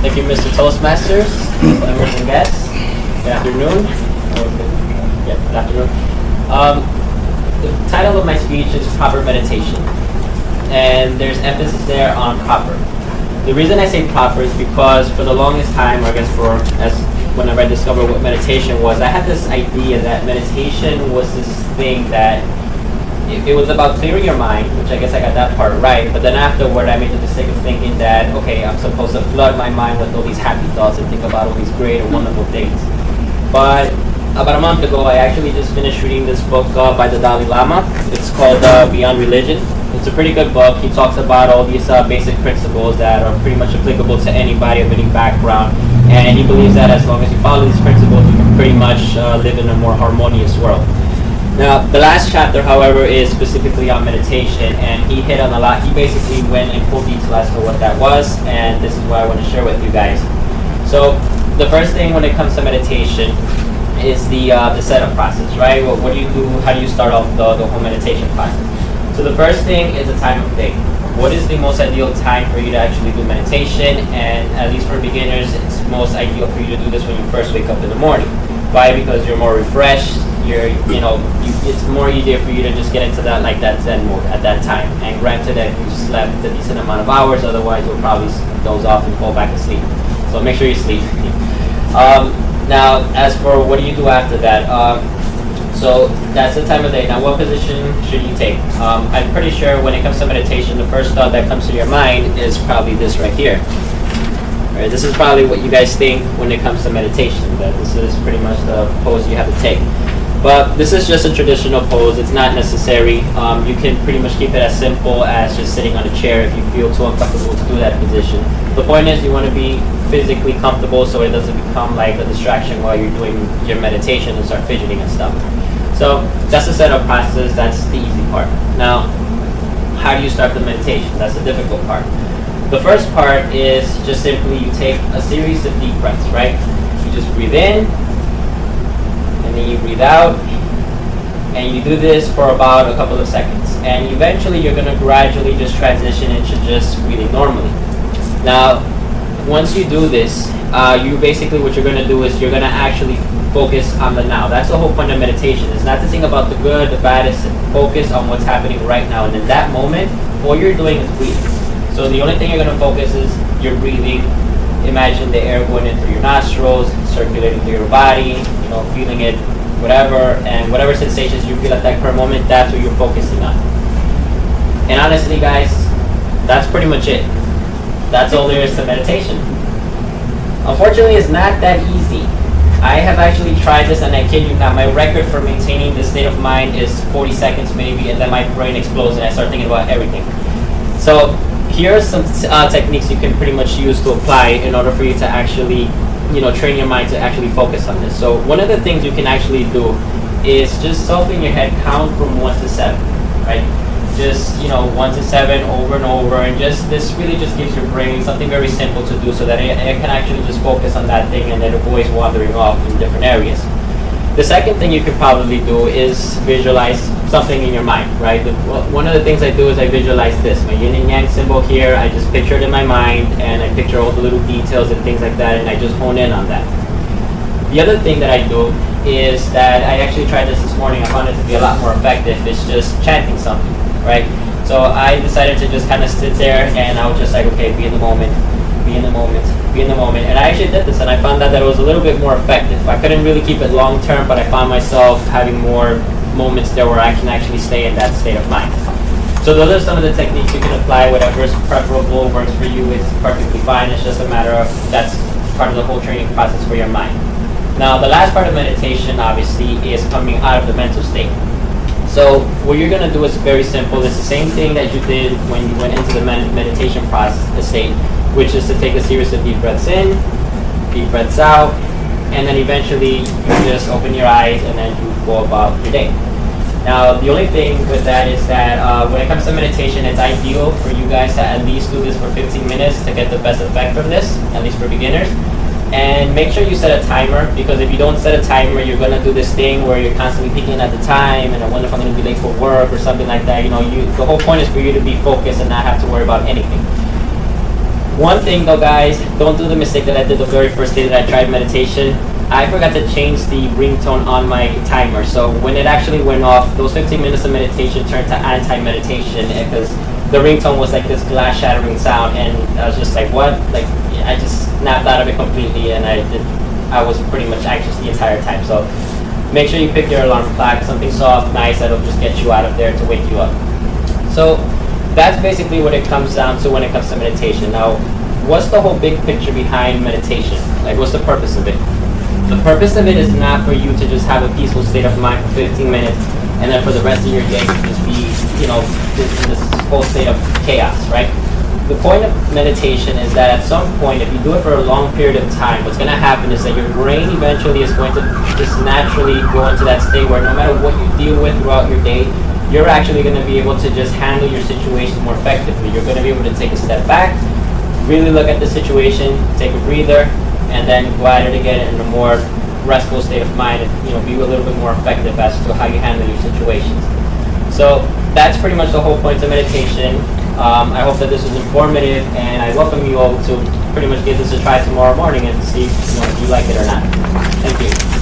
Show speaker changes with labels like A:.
A: Thank you, Mr. Toastmasters, members and guests. Good afternoon. Good afternoon. The title of my speech is Proper Meditation, and there's emphasis there on proper. The reason I say proper is because for the longest time, or I guess whenever I discovered what meditation was, I had this idea that meditation was this thing that it was about clearing your mind, which I guess I got that part right, but then afterward I made the mistake of thinking that, okay, I'm supposed to flood my mind with all these happy thoughts and think about all these great and wonderful things. But about a month ago, I actually just finished reading this book by the Dalai Lama. It's called Beyond Religion. It's a pretty good book. He talks about all these basic principles that are pretty much applicable to anybody of any background, and he believes that as long as you follow these principles, you can pretty much live in a more harmonious world. Now, the last chapter, however, is specifically on meditation, and he hit on a lot. He basically went in full detail as to what that was, and this is what I want to share with you guys. So, the first thing when it comes to meditation is the setup process, right? What do you do? How do you start off the whole meditation process? So the first thing is the time of day. What is the most ideal time for you to actually do meditation? And at least for beginners, it's most ideal for you to do this when you first wake up in the morning. Why? Because you're more refreshed. It's more easier for you to just get into that Zen mode at that time. And granted that you slept a decent amount of hours, otherwise you'll probably doze off and fall back asleep. So make sure you sleep. Now, as for what do you do after that? So that's the time of day. Now, what position should you take? I'm pretty sure when it comes to meditation, the first thought that comes to your mind is probably this right here. Right, this is probably what you guys think when it comes to meditation, that this is pretty much the pose you have to take. But this is just a traditional pose. It's not necessary. You can pretty much keep it as simple as just sitting on a chair if you feel too uncomfortable to do that position. The point is you want to be physically comfortable so it doesn't become like a distraction while you're doing your meditation and start fidgeting and stuff. So that's the setup process. That's the easy part. Now, how do you start the meditation? That's the difficult part. The first part is just simply you take a series of deep breaths, right? You just breathe in, and then you breathe out, and you do this for about a couple of seconds. And eventually you're going to gradually just transition into just breathing normally. Now, once you do this, you basically what you're going to do is you're going to actually focus on the now. That's the whole point of meditation. It's not to think about the good, the bad, it's to focus on what's happening right now. And in that moment, all you're doing is breathing. So the only thing you're going to focus is your breathing. Imagine the air going in through your nostrils, circulating through your body, feeling it, and whatever sensations you feel at that current moment, that's what you're focusing on. And honestly, guys, that's pretty much it. That's all there is to meditation. Unfortunately, it's not that easy. I have actually tried this, and I kid you not, my record for maintaining this state of mind is 40 seconds maybe, and then my brain explodes and I start thinking about everything. So here are some techniques you can pretty much use to apply in order for you to actually, train your mind to actually focus on this. So one of the things you can actually do is just self in your head count from 1 to 7, right? Just 1 to 7 over and over, and this really just gives your brain something very simple to do so that it can actually just focus on that thing and it avoids wandering off in different areas. The second thing you could probably do is visualize something in your mind, right? One of the things I do is I visualize this, my yin and yang symbol here. I just picture it in my mind, and I picture all the little details and things like that, and I just hone in on that. The other thing that I do is that I actually tried this morning. I found it to be a lot more effective. It's just chanting something, right? So I decided to just kind of sit there, and I was just like, okay, be in the moment, be in the moment, be in the moment. And I actually did this, and I found out that it was a little bit more effective. I couldn't really keep it long term, but I found myself having more moments there where I can actually stay in that state of mind. So those are some of the techniques you can apply. Whatever is preferable, works for you, it's perfectly fine. It's just a matter of that's part of the whole training process for your mind. Now, the last part of meditation, obviously, is coming out of the mental state. So what you're going to do is very simple. It's the same thing that you did when you went into the meditation process state, which is to take a series of deep breaths in, deep breaths out, and then eventually you just open your eyes and then you go about your day. Now, the only thing with that is that when it comes to meditation, it's ideal for you guys to at least do this for 15 minutes to get the best effect from this, at least for beginners. And make sure you set a timer, because if you don't set a timer, you're going to do this thing where you're constantly peeking at the time, and I wonder if I'm going to be late for work or something like that. The whole point is for you to be focused and not have to worry about anything. One thing though, guys, don't do the mistake that I did the very first day that I tried meditation. I forgot to change the ringtone on my timer. So when it actually went off, those 15 minutes of meditation turned to anti-meditation because the ringtone was like this glass shattering sound, and I was just like, what? Like, I just snapped out of it completely, and I was pretty much anxious the entire time. So make sure you pick your alarm clock, something soft, nice, that'll just get you out of there to wake you up. So that's basically what it comes down to when it comes to meditation. Now, what's the whole big picture behind meditation? Like, what's the purpose of it? The purpose of it is not for you to just have a peaceful state of mind for 15 minutes and then for the rest of your day to just be, in this whole state of chaos, right? The point of meditation is that at some point, if you do it for a long period of time, what's going to happen is that your brain eventually is going to just naturally go into that state where no matter what you deal with throughout your day, you're actually going to be able to just handle your situations more effectively. You're going to be able to take a step back, really look at the situation, take a breather, and then go at it again in a more restful state of mind and be a little bit more effective as to how you handle your situations. So that's pretty much the whole point of meditation. I hope that this was informative, and I welcome you all to pretty much give this a try tomorrow morning and see if you like it or not. Thank you.